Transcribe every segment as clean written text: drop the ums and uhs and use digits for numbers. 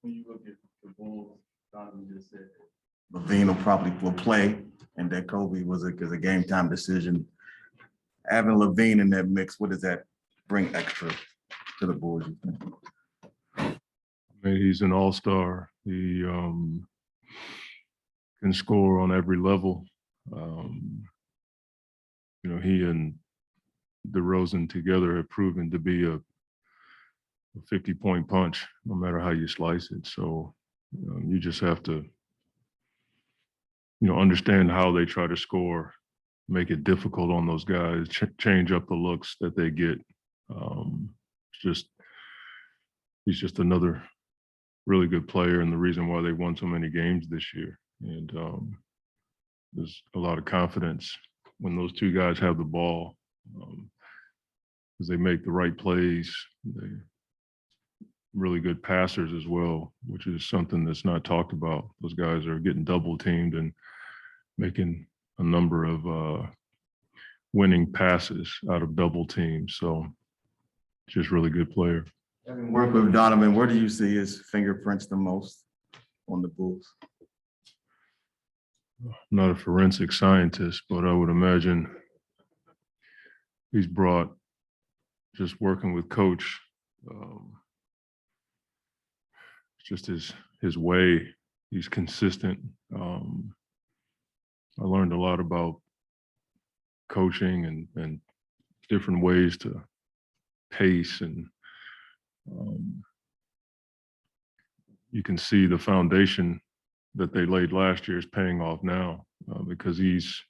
when you look at the Bulls, Donovan just said Levine will play, and that Kobe was a game time decision. Having Levine in that mix, what does that bring extra to the Bulls? I mean, he's an all-star. He can score on every level. You know, he and DeRozan together have proven to be a 50-point punch, no matter how you slice it. So you just have to, understand how they try to score, make it difficult on those guys, change up the looks that they get. He's just another really good player, and the reason why they won so many games this year. And there's a lot of confidence when those two guys have the ball, because they make the right plays. They're really good passers as well, which is something that's not talked about. Those guys are getting double teamed and making a number of winning passes out of double teams. So just really good player. Having worked with Donovan, where do you see his fingerprints the most on the Bulls? I'm not a forensic scientist, but I would imagine he's brought, just working with Coach, just his way. He's consistent. I learned a lot about coaching and different ways to pace, and you can see the foundation that they laid last year is paying off now, because he's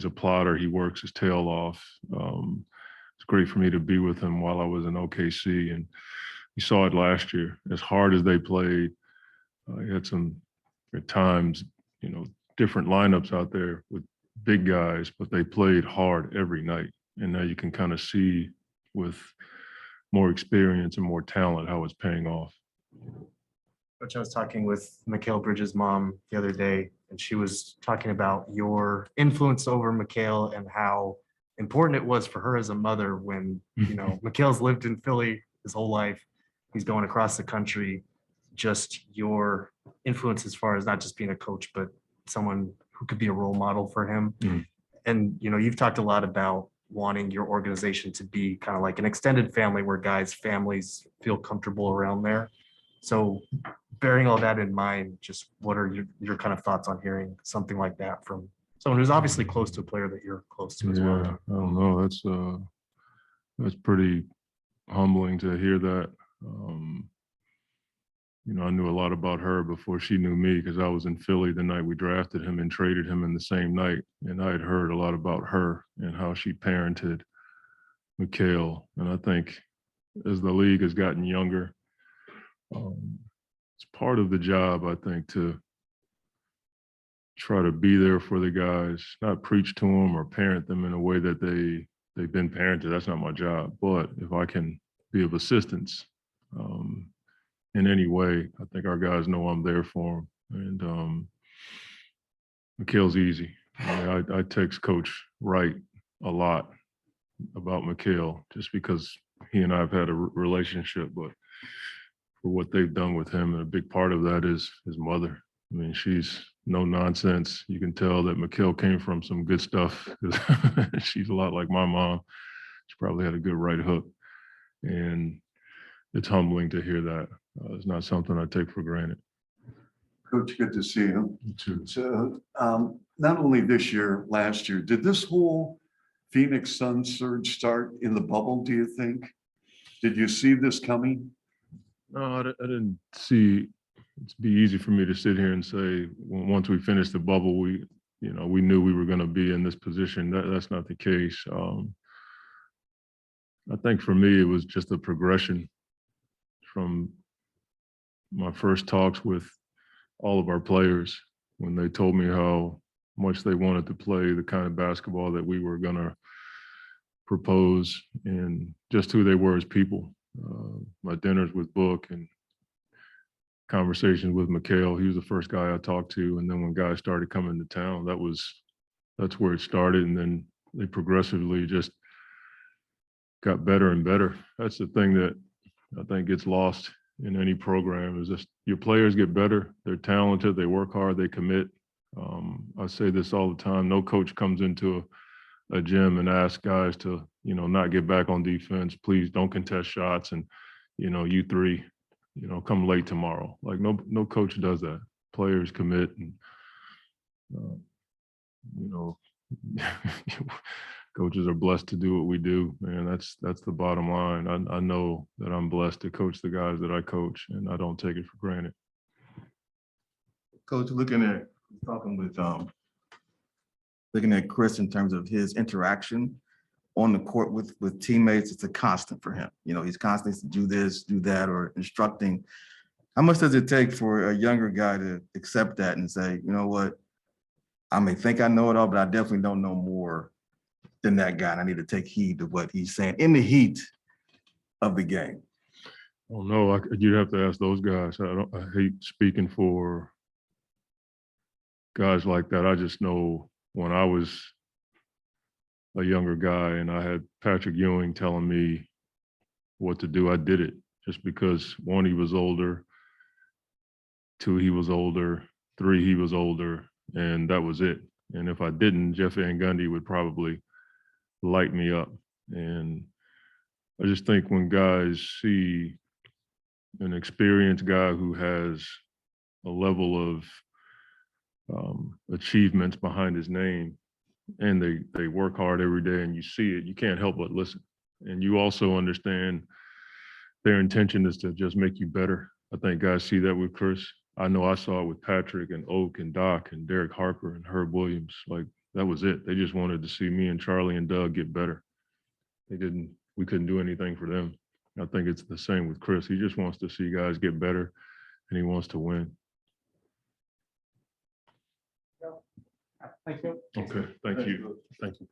a plotter. He works his tail off. It's great for me to be with him while I was in OKC, and you saw it last year. As hard as they played, he had some, at times, different lineups out there with big guys, but they played hard every night. And now you can kind of see with more experience and more talent how it's paying off. Coach, I was talking with Mikal Bridges' mom the other day, and she was talking about your influence over Mikal and how important it was for her as a mother when, Mikal's lived in Philly his whole life. He's going across the country. Just your influence as far as not just being a coach, but someone who could be a role model for him. And, you've talked a lot about wanting your organization to be kind of like an extended family where families feel comfortable around there. So bearing all that in mind, just what are your kind of thoughts on hearing something like that from someone who's obviously close to a player that you're close to as well? I don't know. That's pretty humbling to hear that. I knew a lot about her before she knew me, because I was in Philly the night we drafted him and traded him in the same night. And I had heard a lot about her and how she parented Mikal. And I think as the league has gotten younger, it's part of the job, I think, to try to be there for the guys, not preach to them or parent them in a way that they've been parented. That's not my job. But if I can be of assistance in any way, I think our guys know I'm there for them. And Mikal's easy. I text Coach Wright a lot about Mikal, just because he and I have had a relationship, but for what they've done with him, and a big part of that is his mother. I mean, she's no nonsense. You can tell that Mikal came from some good stuff. She's a lot like my mom. She probably had a good right hook. And it's humbling to hear that. It's not something I take for granted. Coach, good to see you. You too. So not only this year, last year, did this whole Phoenix Suns surge start in the bubble, do you think? Did you see this coming? No, I didn't see. It'd be easy for me to sit here and say, once we finished the bubble, we knew we were going to be in this position. That's not the case. I think for me, it was just a progression from my first talks with all of our players when they told me how much they wanted to play the kind of basketball that we were going to propose, and just who they were as people. My dinners with Book and conversations with Mikal, he was the first guy I talked to. And then when guys started coming to town, that's where it started. And then they progressively just got better and better. That's the thing that I think gets lost in any program is just your players get better. They're talented. They work hard. They commit. I say this all the time. No coach comes into a gym and asks guys to, not get back on defense. Please don't contest shots. And, you three, come late tomorrow. Like no coach does that. Players commit and, coaches are blessed to do what we do, man. That's the bottom line. I know that I'm blessed to coach the guys that I coach, and I don't take it for granted. Coach, looking at Chris in terms of his interaction on the court with teammates, it's a constant for him. He's constantly do this, do that, or instructing. How much does it take for a younger guy to accept that and say, you know what, I may think I know it all, but I definitely don't know more than that guy. And I need to take heed to what he's saying in the heat of the game. Oh no, you'd have to ask those guys. I hate speaking for guys like that. I just know when I was a younger guy and I had Patrick Ewing telling me what to do, I did it just because 1, he was older, 2, he was older, 3, he was older, and that was it. And if I didn't, Jeff Van Gundy would probably light me up. And I just think when guys see an experienced guy who has a level of achievements behind his name, and they work hard every day and you see it, you can't help but listen. And you also understand their intention is to just make you better. I think guys see that with Chris. I know I saw it with Patrick and Oak and Doc and Derek Harper and Herb Williams. Like, that was it. They just wanted to see me and Charlie and Doug get better. We couldn't do anything for them. I think it's the same with Chris. He just wants to see guys get better and he wants to win. Thank you. Okay, thank you. Thank you.